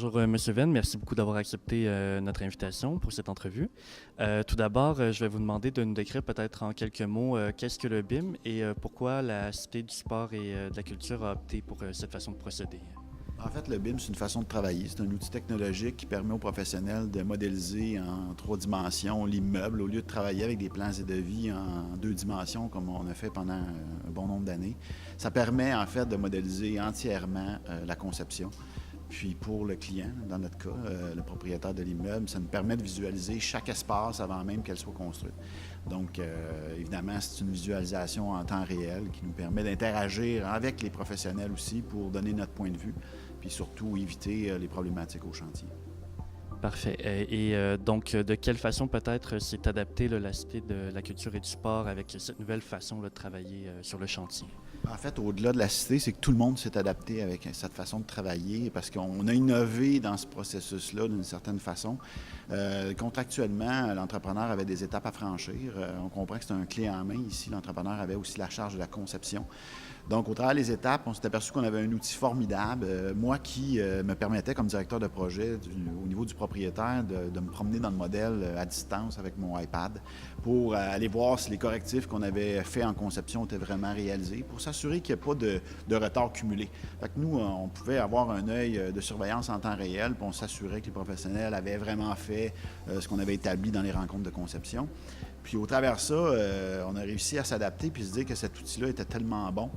Bonjour, Monsieur Venn. Merci beaucoup d'avoir accepté notre invitation pour cette entrevue. Tout d'abord, je vais vous demander de nous décrire peut-être en quelques mots qu'est-ce que le BIM et pourquoi la Cité du sport et de la culture a opté pour cette façon de procéder. En fait, le BIM, c'est une façon de travailler. C'est un outil technologique qui permet aux professionnels de modéliser en 3 dimensions l'immeuble au lieu de travailler avec des plans et devis en 2 dimensions comme on a fait pendant un bon nombre d'années. Ça permet en fait de modéliser entièrement la conception. Puis pour le client, dans notre cas, le propriétaire de l'immeuble, ça nous permet de visualiser chaque espace avant même qu'elle soit construite. Donc, évidemment, c'est une visualisation en temps réel qui nous permet d'interagir avec les professionnels aussi pour donner notre point de vue, puis surtout éviter les problématiques au chantier. Parfait. Donc, de quelle façon peut-être s'est adapté la Cité de la culture et du sport avec cette nouvelle façon de travailler sur le chantier? En fait, au-delà de la cité, c'est que tout le monde s'est adapté avec cette façon de travailler parce qu'on a innové dans ce processus-là d'une certaine façon. Contractuellement, l'entrepreneur avait des étapes à franchir. On comprend que c'est un clé en main ici. L'entrepreneur avait aussi la charge de la conception. Donc, au travers des étapes, on s'est aperçu qu'on avait un outil formidable. Moi qui me permettais, comme directeur de projet au niveau du propriétaire, de me promener dans le modèle à distance avec mon iPad pour aller voir si les correctifs qu'on avait faits en conception étaient vraiment réalisés, pour s'assurer qu'il n'y ait pas de retard cumulé. Fait que nous, on pouvait avoir un œil de surveillance en temps réel, puis on s'assurait que les professionnels avaient vraiment fait ce qu'on avait établi dans les rencontres de conception. Puis au travers de ça, on a réussi à s'adapter puis se dire que cet outil-là était tellement bon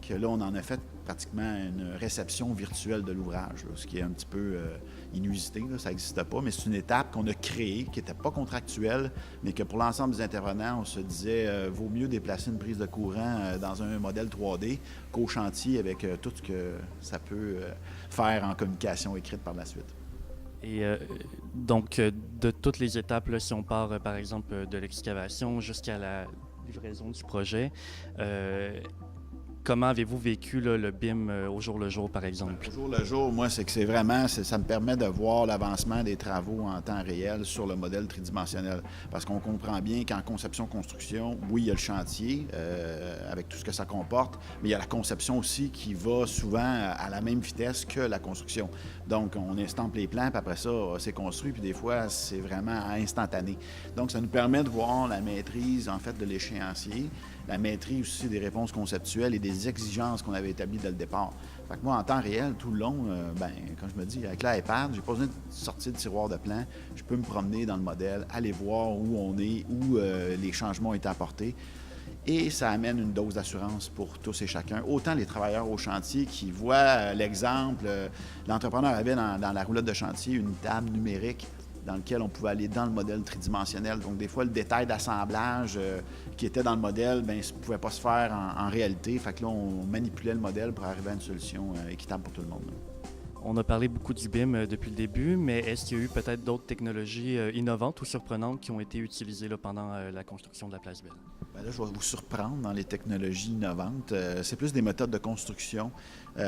que là, on en a fait pratiquement une réception virtuelle de l'ouvrage, là, ce qui est un petit peu inusité, là, ça n'existe pas, mais c'est une étape qu'on a créée, qui n'était pas contractuelle, mais que pour l'ensemble des intervenants, on se disait vaut mieux déplacer une prise de courant dans un modèle 3D qu'au chantier avec tout ce que ça peut faire en communication écrite par la suite. Et donc, de toutes les étapes, là, si on part par exemple de l'excavation jusqu'à la livraison du projet, comment avez-vous vécu là, le BIM au jour le jour, par exemple? Au jour le jour, moi, c'est que c'est vraiment, ça me permet de voir l'avancement des travaux en temps réel sur le modèle tridimensionnel. Parce qu'on comprend bien qu'en conception-construction, oui, il y a le chantier avec tout ce que ça comporte, mais il y a la conception aussi qui va souvent à la même vitesse que la construction. Donc, on estampe les plans, puis après ça, c'est construit, puis des fois, c'est vraiment instantané. Donc, ça nous permet de voir la maîtrise, en fait, de l'échéancier, la maîtrise aussi des réponses conceptuelles et des exigences qu'on avait établies dès le départ. Fait que moi, en temps réel, tout le long, quand je me dis, avec l'iPad, j'ai pas besoin de sortir le tiroir de plan. Je peux me promener dans le modèle, aller voir où on est, où les changements ont été apportés. Et ça amène une dose d'assurance pour tous et chacun. Autant les travailleurs au chantier qui voient l'exemple, l'entrepreneur avait dans la roulotte de chantier une table numérique dans lequel on pouvait aller dans le modèle tridimensionnel. Donc, des fois, le détail d'assemblage qui était dans le modèle, bien, ça ne pouvait pas se faire en réalité. Fait que là, on manipulait le modèle pour arriver à une solution équitable pour tout le monde. On a parlé beaucoup du BIM depuis le début, mais est-ce qu'il y a eu peut-être d'autres technologies innovantes ou surprenantes qui ont été utilisées là, pendant la construction de la Place Belle? Bien là, je vais vous surprendre dans les technologies innovantes. C'est plus des méthodes de construction. Il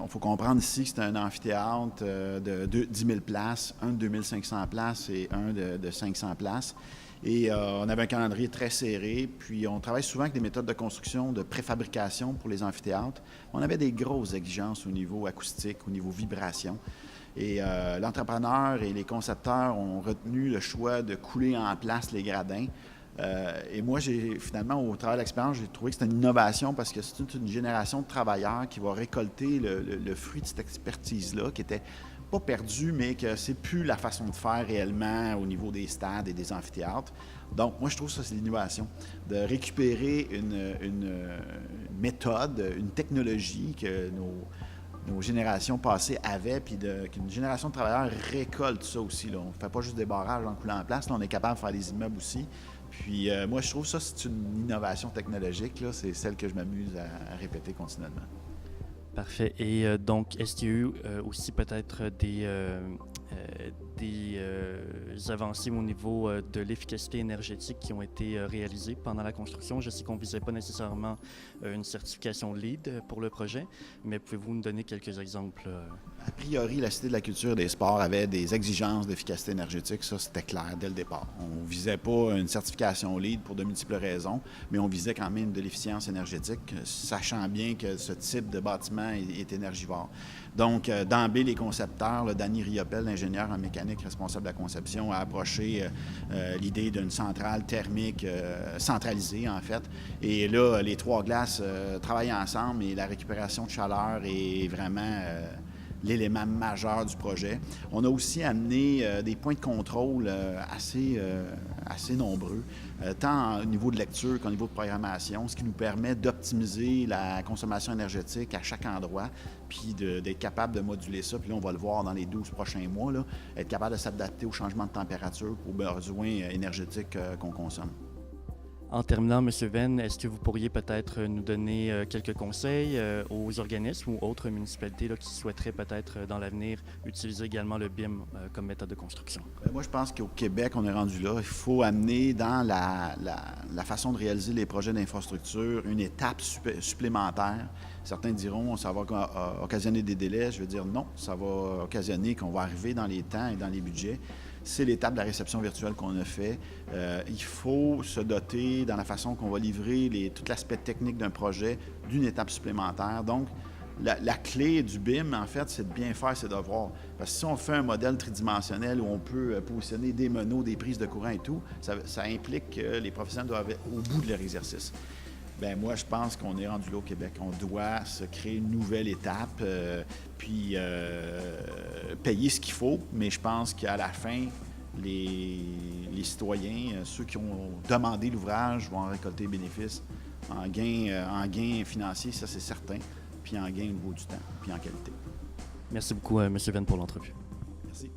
faut comprendre ici que c'est un amphithéâtre de 10 000 places, un de 2500 places et un de 500 places. Et on avait un calendrier très serré, puis on travaille souvent avec des méthodes de construction, de préfabrication pour les amphithéâtres. On avait des grosses exigences au niveau acoustique, au niveau vibration. Et l'entrepreneur et les concepteurs ont retenu le choix de couler en place les gradins. Et moi, finalement, au travers de l'expérience, j'ai trouvé que c'était une innovation parce que c'est une génération de travailleurs qui va récolter le fruit de cette expertise-là, qui était pas perdue, mais que c'est plus la façon de faire réellement au niveau des stades et des amphithéâtres. Donc, moi, je trouve que ça, c'est l'innovation, de récupérer une méthode, une technologie que nos générations passées avaient, puis qu'une génération de travailleurs récolte ça aussi. Là. On ne fait pas juste des barrages en coulant en place, là, on est capable de faire des immeubles aussi. Puis moi, je trouve ça, c'est une innovation technologique, là, c'est celle que je m'amuse à répéter continuellement. Parfait. Et donc, est-ce qu'il y a eu aussi peut-être des avancées au niveau de l'efficacité énergétique qui ont été réalisées pendant la construction? Je sais qu'on ne visait pas nécessairement une certification LEED pour le projet, mais pouvez-vous nous donner quelques exemples? A priori, la Cité de la culture et des sports avait des exigences d'efficacité énergétique. Ça, c'était clair dès le départ. On ne visait pas une certification LEED pour de multiples raisons, mais on visait quand même de l'efficience énergétique, sachant bien que ce type de bâtiment est énergivore. Donc, d'emblée, les concepteurs, là, Danny Riopel, l'ingénieur en mécanique responsable de la conception, a approché l'idée d'une centrale thermique centralisée, en fait. Et là, les trois glaces travaillent ensemble et la récupération de chaleur est vraiment l'élément majeur du projet. On a aussi amené des points de contrôle assez nombreux, tant au niveau de lecture qu'au niveau de programmation, ce qui nous permet d'optimiser la consommation énergétique à chaque endroit, puis d'être capable de moduler ça. Puis là, on va le voir dans les 12 prochains mois, là, être capable de s'adapter au changement de température, aux besoins énergétiques qu'on consomme. En terminant, M. Venn, est-ce que vous pourriez peut-être nous donner quelques conseils aux organismes ou autres municipalités là, qui souhaiteraient peut-être dans l'avenir utiliser également le BIM comme méthode de construction? Moi, je pense qu'au Québec, on est rendu là. Il faut amener dans la façon de réaliser les projets d'infrastructure une étape supplémentaire. Certains diront ça va occasionner des délais. Je veux dire non, ça va occasionner qu'on va arriver dans les temps et dans les budgets. C'est l'étape de la réception virtuelle qu'on a fait. Il faut se doter, dans la façon qu'on va livrer tout l'aspect technique d'un projet, d'une étape supplémentaire. Donc, la clé du BIM, en fait, c'est de bien faire ses devoirs. Parce que si on fait un modèle tridimensionnel où on peut positionner des meneaux, des prises de courant et tout, ça implique que les professionnels doivent être au bout de leur exercice. Bien, moi, je pense qu'on est rendu là au Québec. On doit se créer une nouvelle étape, puis payer ce qu'il faut, mais je pense qu'à la fin, les citoyens, ceux qui ont demandé l'ouvrage, vont en récolter les bénéfices en gain financier, ça c'est certain, puis en gain au niveau du temps, puis en qualité. Merci beaucoup, M. Venn, pour l'entrevue. Merci.